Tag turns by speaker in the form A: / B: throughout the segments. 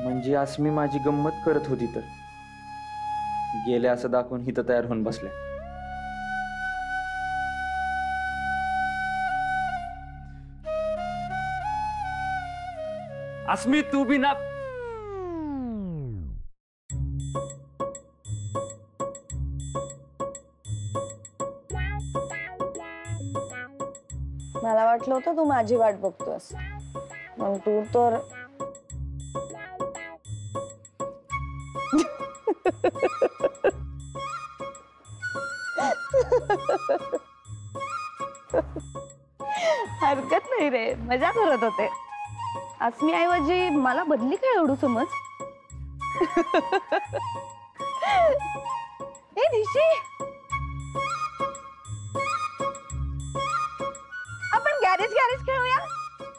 A: म्हणजे अस्मी माझी गंमत करत होती तर गेले असं दाखवून हिथं तयार होऊन बसल्या.
B: अस्मी तू भी ना.
C: मला वाटलं होतं तू माझी वाट बघतोस, मग तू तर हरकत नाही रे, मजा करत होते. अस्मी ऐवजी मला बदली काय एवढू समज. ए निशी, आपण गॅरेज गॅरेज खेळूया.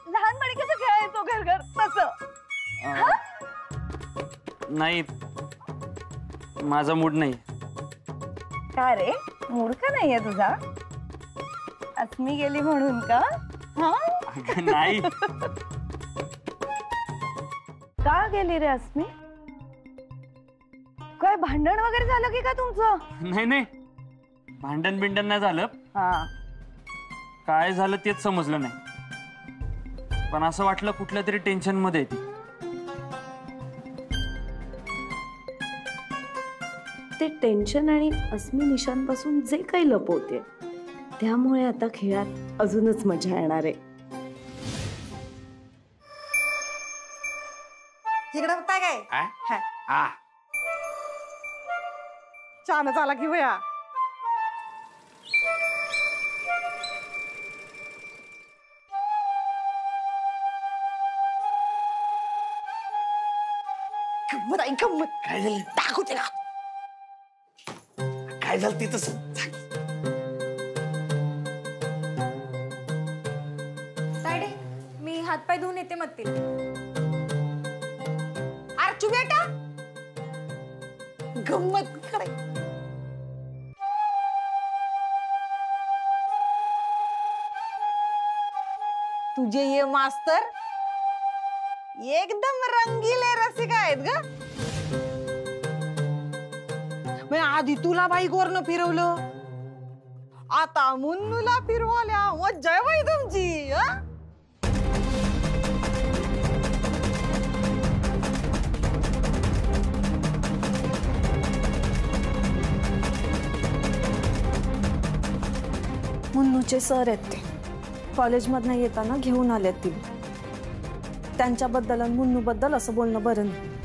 C: लहानपणी कसं खेळायचो घर घर तसं.
B: नाही, माझा मूड नाही.
C: का रे, मूड का नाहीये तुझा? अस्मी गेली म्हणून का?
B: नाही.
C: का गेली रे अस्मी? काय भांडण वगैरे झालं की का तुमचं?
B: नाही नाही, भांडण बिंडण नाही झालं.
C: हा,
B: काय झालं तेच समजलं नाही, पण असं वाटलं कुठल्या तरी टेन्शन मध्ये ती.
D: ते टेन्शन आणि अस्मी निशांपासून जे काही लपवते त्यामुळे आता खेळात अजूनच मजा येणार आहे.
E: इकडे बघताय काय? छानच आला की भया. गंमत आहे गंमत.
F: काय झालं?
E: दाखवते ना.
F: काय झालं ते तसं?
G: तायडे, मी हातपाय धुवून येते मत्तील.
E: अर्चू बेटा, गंमत कराय. तुझे ये मास्तर एकदम रंगीले रसिका आहेत ग. मी आधी तुला बाईकवरनं फिरवलं, आता मुन्नूला फिरवल्या. मज्जा आहे बाई तुमची.
D: मुन्नूचे सर आहेत ते, कॉलेजमधनं येताना घेऊन आलेत ती. त्यांच्याबद्दल आणि मुन्नूबद्दल असं बोलणं बरं नाही.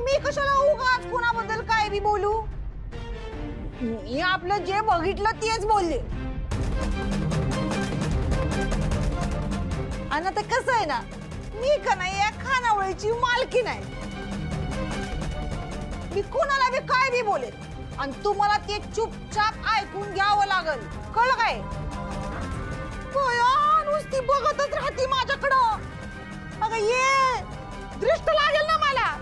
E: मी कशाला उगाच कुणाबद्दल काय बी बोलू? मी आपलं जे बघितलं तेच बोलले. आणि आता कसं आहे ना, मी का नाही या खानावळीची मालकी नाही. मी कुणाला बी काय बी बोलेल आणि तुम्हाला ते चुपचाप ऐकून घ्यावं लागल. कळलं काय? नुसती बघतच राहती माझ्याकडं. अगं ये, दृष्ट लागेल ना मला.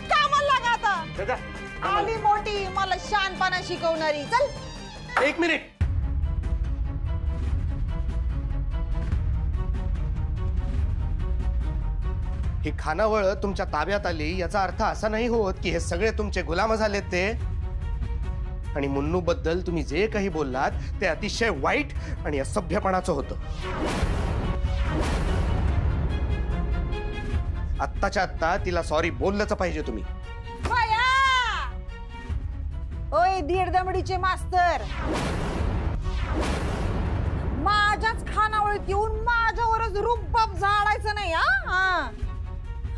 E: कामाला लागा आता. आली मोठी मला शानपणा शिकवणारी. चल.
F: एक मिनिट. ही खानावळ तुमच्या ताब्यात आली याचा अर्थ असा नाही होत की हे सगळे तुमचे गुलाम झालेत ते. आणि मुन्नू बद्दल तुम्ही जे काही बोललात ते अतिशय वाईट आणि असभ्यपणाचं होतं. आत्ताच्या आत्ता तिला सॉरी बोललंच पाहिजे तुम्ही.
E: ओय दीड दमडीचे मास्तर, माझ्याच खानावळीत येऊन माझ्यावरच रूपबाप झाडायचं नाही.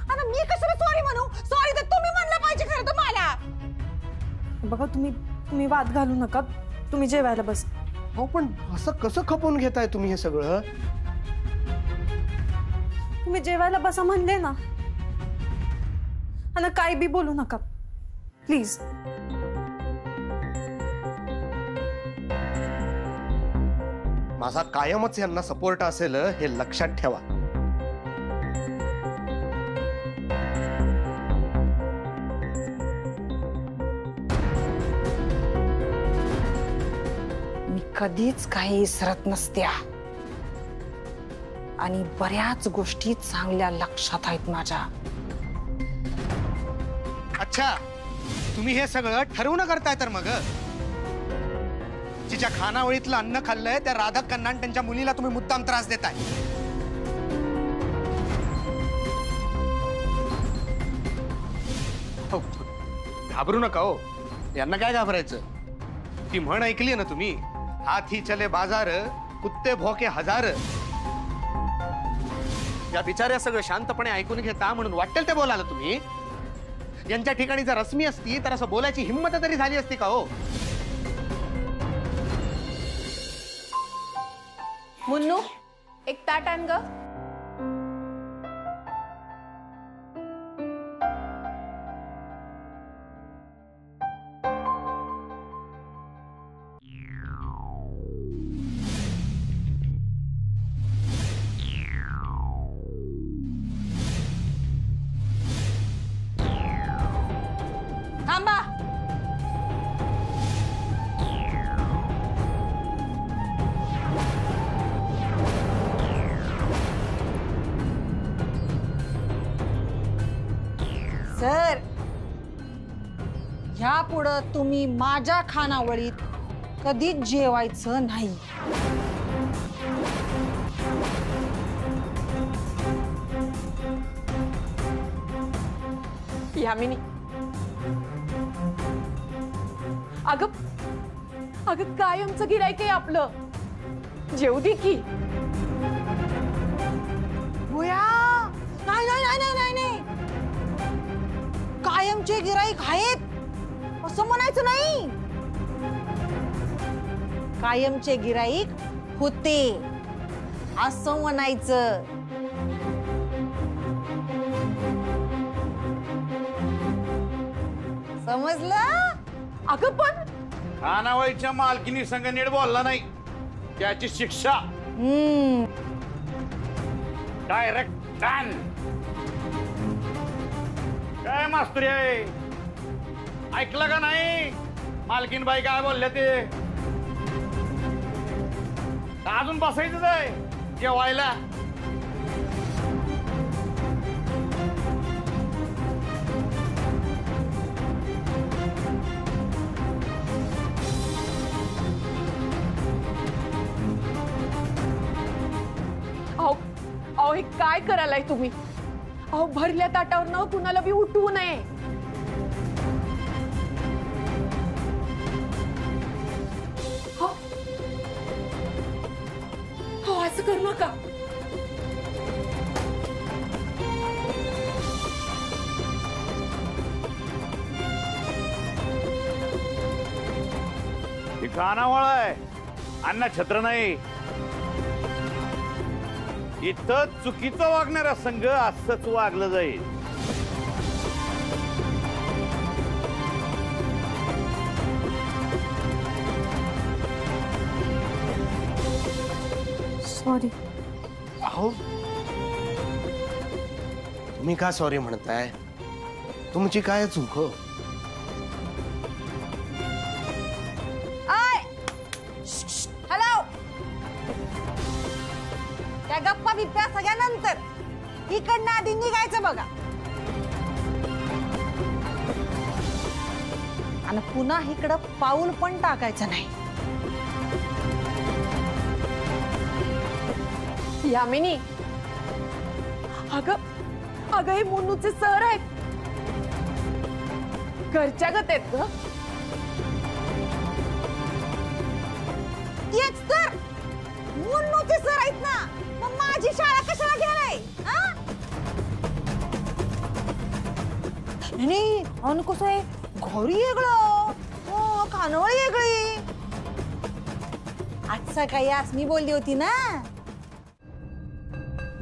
E: आणि मी कशाला सॉरी म्हणू? सॉरी तर तुम्ही म्हणलं पाहिजे खरं तर मला.
D: बघा, तुम्ही वाद घालू नका. तुम्ही जेवायला बस.
F: हो, पण असं कसं खपवून घेताय तुम्ही हे सगळं?
D: तुम्ही जेवायला बसा म्हणले ना. आणि काय बी बोलू नका प्लीज.
F: माझा कायमच यांना सपोर्ट असेल हे लक्षात ठेवा.
E: कधीच काही इसरत नसत्या आणि बऱ्याच गोष्टी चांगल्या लक्षात आहेत माझ्या.
F: अच्छा, तुम्ही हे सगळं ठरवून करताय तर मग तिच्या खानावळीतलं अन्न खाल्लंय त्या राधा खन्ना आणि त्यांच्या मुलीला तुम्ही मुद्दाम त्रास देताय. हो, घाबरू नका हो, यांना काय घाबरायचं. ती म्हण ऐकली ना तुम्ही, हाथी चले बाजार कुत्ते भोके हजार. या बिचाऱ्या सगळं शांतपणे ऐकून घेता म्हणून वाटेल ते बोलाल तुम्ही. यांच्या ठिकाणी जर रश्मी असती तर असं बोलायची हिंमत तरी झाली असती का हो.
G: मुन्नू एक ताट आण ग.
E: थांबा. सर, यापुढं तुम्ही माझ्या खानावळीत कधीच जेवायचं नाही.
H: यामिनी, अगं अगं काय आमचं गिरायक आहे आपलं, जेवू दे की.
E: भुया, नाही नाही नाही नाही नाही नाही, कायमचे गिराईक आहेत असं म्हणायचं नाही. कायमचे गिराईक होते असं म्हणायचं. समजलं.
H: अगं पण
I: खानावळीच्या मालकीनी संग नीट बोलला नाही त्याची शिक्षा डायरेक्ट कान. काय मास्तुरी आहे, ऐकलं का नाही मालकीन बाई काय बोलले ते. अजून बसायचंच आहे जेवायला.
H: अहो हे काय करायलाय तुम्ही. अहो भरल्या ताटावर न कुणाला बी उठवू नये. हो हो, असं करू नका.
I: ही खानावळ आहे, अन्न छत्र नाही. इथं चुकीचं वागणारा संघ असंच वागलं जाईल.
C: सॉरी.
F: अहो, तुम्ही का सॉरी म्हणताय, तुमची काय चूक हो.
E: हॅलो, त्या गप्पा बिप्प्या सगळ्यानंतर इकडनं आधी निघायचं बघा. आणि पुन्हा इकडं पाऊल पण टाकायचं नाही.
H: यामिनी, अगं अगं हे मुन्नूचे सर आहेत, घरच्या गत आहेत ग.
E: तेच तर मुन्नूचे सर आहेत ना, मग माझी शाळा कशाला गेलाय. नाही, अन कसं आहे, घरी वेगळं, खानावळी वेगळी. आज सकाळी आसमी बोलली होती ना,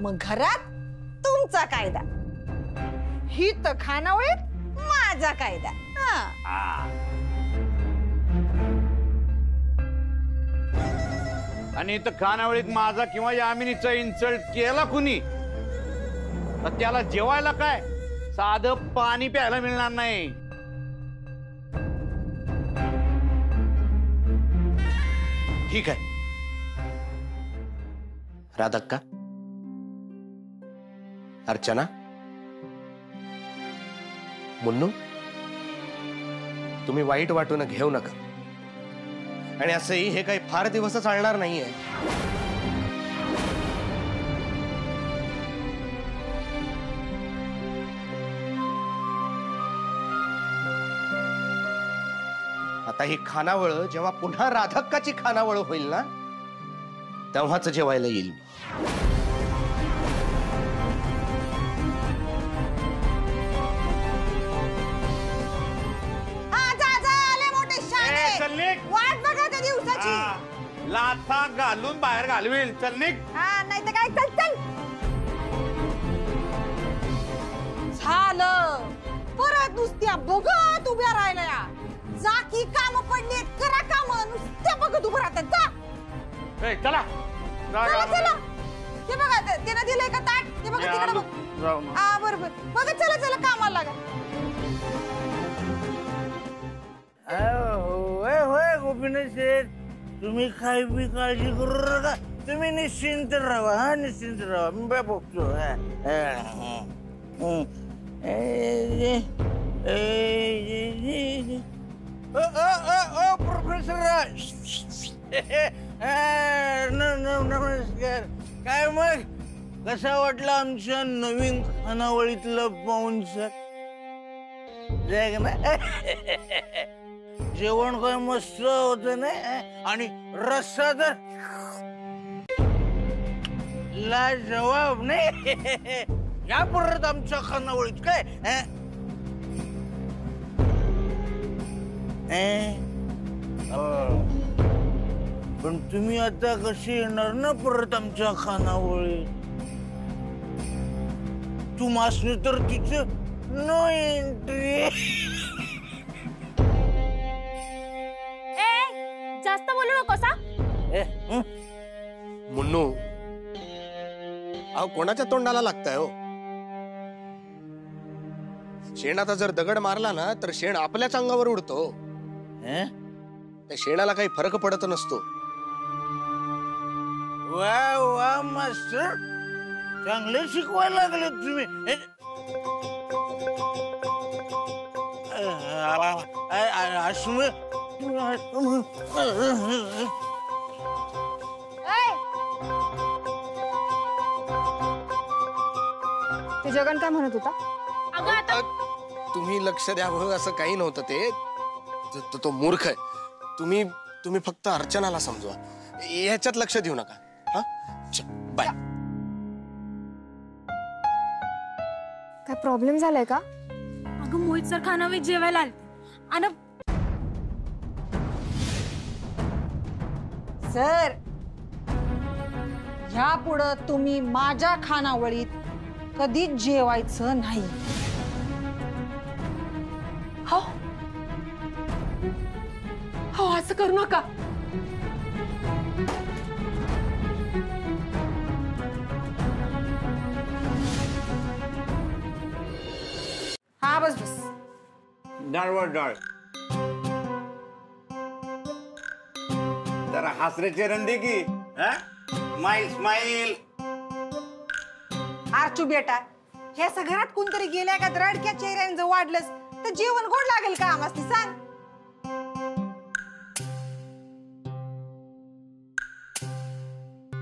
E: मग घरात तुमचा कायदा, ही तर खानावळीत माझा कायदा.
I: आणि इथं खानावळीत माझा किंवा यामिनीचा इन्सल्ट केला कुणी तर त्याला जेवायला काय साधं पाणी प्यायला मिळणार नाही.
F: ठीक आहे. राधक्का, अर्चना, मुन्नू, तुम्ही वाईट वाटून घेऊ नका. आणि असंही हे काही फार दिवस चालणार नाहीये. आता ही खानावळ जेव्हा पुन्हा राधक्काची खानावळ होईल ना, तेव्हाच जेवायला येईल.
E: वाट बघा त्या दिवसाची.
I: लाथा घालून बाहेर घालवेल. चल निघ.
E: हा, नाही तर काय. चल चल. झालं. परत नुसत्या बघत उभ्या राहिल्या या. जा की काम पडली, करा काम. नुसत्या बघत उभं राहतात. जा.
I: चला.
E: चला चला. ते बघा त्यानं दिलंय का ताट. ते बघा तिकडे बघ. हा बरोबर. बघा चला चला कामाला लागा.
J: होय गोपीनाथ शेठ, तुम्ही काही बी काळजी करू नका. तुम्ही निश्चिंत राहा. हा, निश्चिंत राहा. मी बाय बघतो. प्रोफेसर, नमस्कार. काय मग कसा वाटला आमच्या नवीन खानावळीतलं पाहून सर? ना जेवण काय मस्त होत नाही. आणि रस्सा तर लाजवाब नाही. या परत आमच्या खानावळीत काय. पण तुम्ही आता कशी येणार ना परत आमच्या खानावळीत? तू मासने तर तिचं नो एंट्री.
G: जास्त बोलू नकोस.
F: मुन्नू, अहो कोणाच्या तोंडाला लागताय हो? शेण आता जर दगड मारला ना तर शेण आपल्याच अंगावर उडतो. त्या शेणाला काही फरक पडत नसतो.
J: वा वा मास्टर, चांगले शिकवायला लागले तुम्ही.
G: ते जगन काय म्हणत होता?
F: तुम्ही लक्ष द्यावं असं काही नव्हतं. तो मूर्ख आहे. तुम्ही फक्त अर्चनाला समजवा. ह्याच्यात लक्ष देऊ नका. हा, बाय.
G: काय प्रॉब्लेम झालाय का? अगं मोहित सर खानावळीत जेवायला आले आणि
E: सर, ह्यापुढं तुम्ही माझ्या खानावळीत कधीच जेवायचं नाही.
H: हो हो, असं करू नका.
E: हा बस बस.
I: डाळवर डाळ. जरा हासरे चेहरण दे की. Smile smile.
E: आरचू बेटा, ह्या सगळ्यात कोणतरी गेल्या का रडक्या चेहऱ्यानं वाढलंस तर जेवण गोड लागेल का आम्हाला सांग.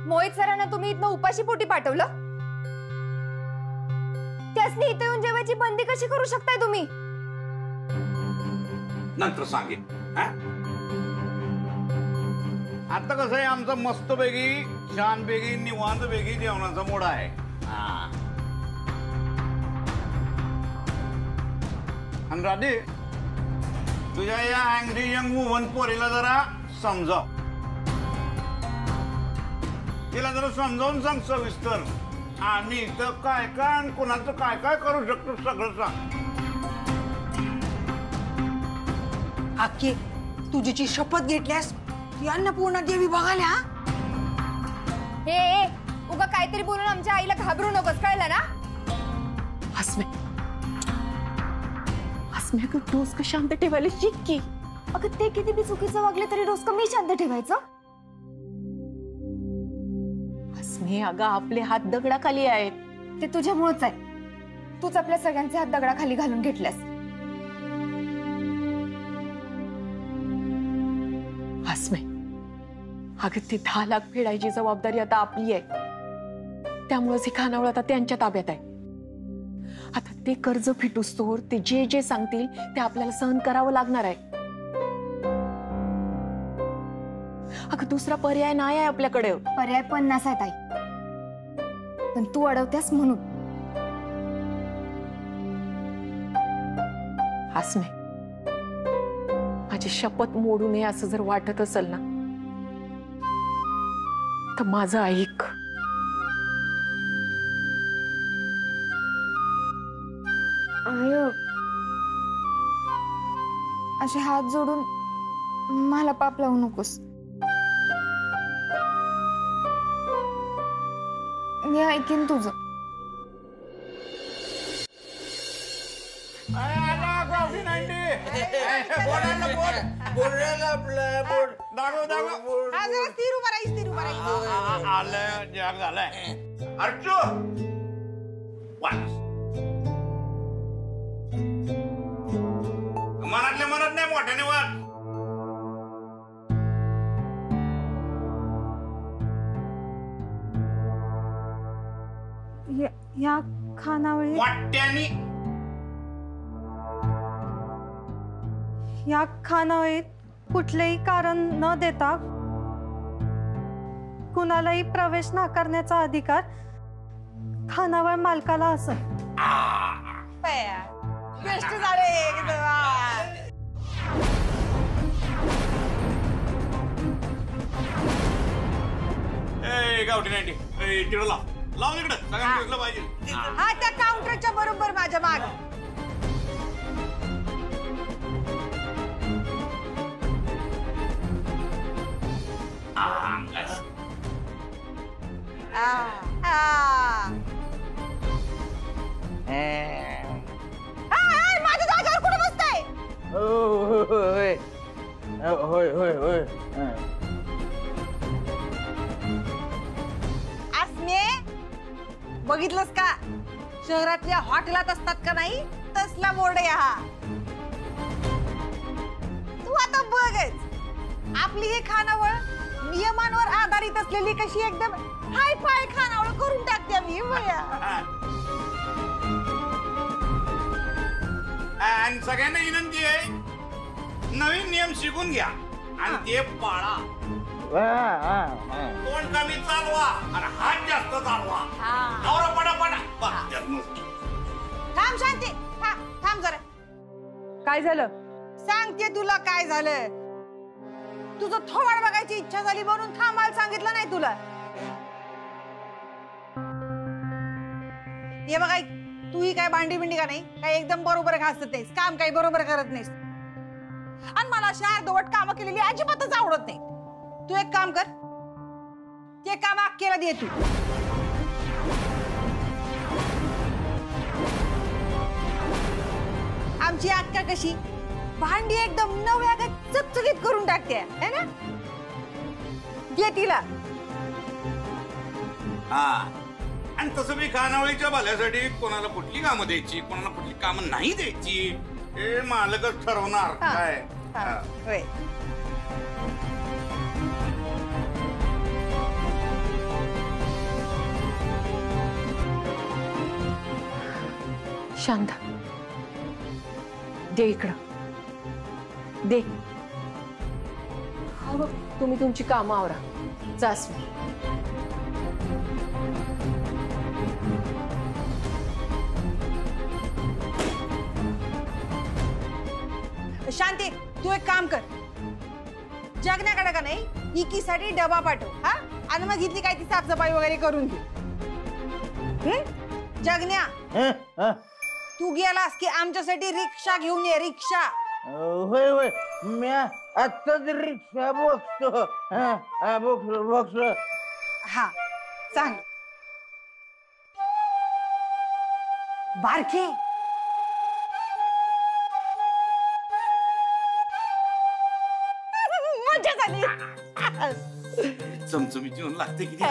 G: मोहित सरांना तुम्ही इथनं उपाशी पोटी पाठवलं. त्यासनी इथे येऊन जेवायची बंदी कशी करू शकताय तुम्ही?
I: नंतर सांगेन. आता कसं आहे, आमचा मस्तपैकी छानपैकी निवांतपैकी जेवणाचा मोड आहे. आणि राधे, तुझ्या या अँग्री यंग वुमन पोरीला जरा समजाव. तिला जरा समजावून सांग सविस्तर. आणि तर काय काय आणि कोणाचं काय काय करू शकतो सगळं सांग.
E: आके, तुझीची शपथ घेतल्यास ती अन्नपूर्णा देवी बघायला.
G: हे उगा काहीतरी बोलून आमच्या आईला घाबरू नकोस, कळलं ना?
H: हसम्या डोसकं शांत ठेवायला शिक की.
G: अगं ते किती बी चुकीचं वागले तरी डोसकं मी शांत ठेवायचं.
H: अस्मी, अगं आपले हात दगडाखाली आहेत.
G: ते तुझ्यामुळेच आहे. तूच आपल्या सगळ्यांचे हात दगडाखाली घालून घेतल्यास.
H: अस्मी, अगं ती 10 लाख फेडायची जबाबदारी आता आपली आहे. त्यामुळेच हे खानावळ आता त्यांच्या ताब्यात आहे. आता ते कर्ज फिटूस्तोवर ते जे जे सांगतील ते आपल्याला सहन करावं लागणार आहे. अगं दुसरा पर्याय नाही आहे आपल्याकडे.
G: पर्याय 50 आहेत आई, पण तू अडवत्यास म्हणून.
H: अस्मी, माझी शपथ मोडू नये असं जर वाटत असेल ना, तर माझं ऐक.
G: आय, असे हात जोडून मला पाप लावू नकोस. मी ऐकीन तुझं.
I: आलं जग झालंय. अर्चू मनातल्या मनात नाही, मोठ्याने वाट.
E: या खानावळी
I: मोठ्याने
E: या खानावळीत कुठलेही कारण न देता कुणालाही प्रवेश नाकारण्याचा अधिकार खानावळ मालकाला असेल.
C: बेस्ट झाले एकदम.
I: गावठी नाईन्टी तिकडं लाव तिकडं, सगळ्यांना दिसलं पाहिजे.
C: हा, त्या काउंटरच्या बरोबर माझ्या माग. माझ्या जागेवर कुठे बसताय?
J: होय होय होय.
C: अस्मे, बघितलंस का? शहरातल्या हॉटेलात असतात का नाही तसला बोर्ड आहे हा. तू आता बघच, आपली ही खानावळ नियमांवर आधारित असलेली कशी एकदम हाय फाय खानावळ करून टाकते मी.
I: आणि सगळ्यांना विनंती आहे, नवीन नियम शिकून घ्या आणि ते पाळा. तोंड कमी चालवा आणि हात जास्त चालवा. नवरा पडा
C: थांब शांती, थांब जरा.
E: काय झालं?
C: सांगते तुला काय झालं. तुझं थोबाड बघायची इच्छा झाली म्हणून थांबायला सांगितलं नाही तुला. हे बघा, तू ही काय भांडी बिंडी का नाही, काय एकदम बरोबर घासत नाहीस, काम काही बरोबर करत नाहीस. आणि मला अशी अर्धवट कामं केलेली अजिबातच आवडत नाही. तू एक काम कर, ते काम अक्केला दे तू. आमची अक्का कशी भांडी एकदम नव्या चकचकीत करून टाकते है ना. दे तिला.
I: हा, आणि तसं मी खानावळीच्या भल्यासाठी कोणाला कुठली कामं द्यायची, कोणाला कुठली कामं नाही द्यायची हे मालकच ठरवणार. काय
C: होय.
H: शांत दे इकडं दे. तुम्ही तुमची कामं आवरा. जास
C: शांती, तू एक काम कर, जगण्याकडे का नाही इकीसाठी डबा पाठव. हा, आणि मग इथली काय ती साफसफाई वगैरे करून घे. जगण्या, तू गेलास की आमच्यासाठी रिक्षा घेऊन ये. रिक्षा.
J: होय होय, मी आत्ताच रिक्षा बघतो. बघतो.
C: हा, सांग. बारके, मजा झाली.
I: चमचमीची लागते किती.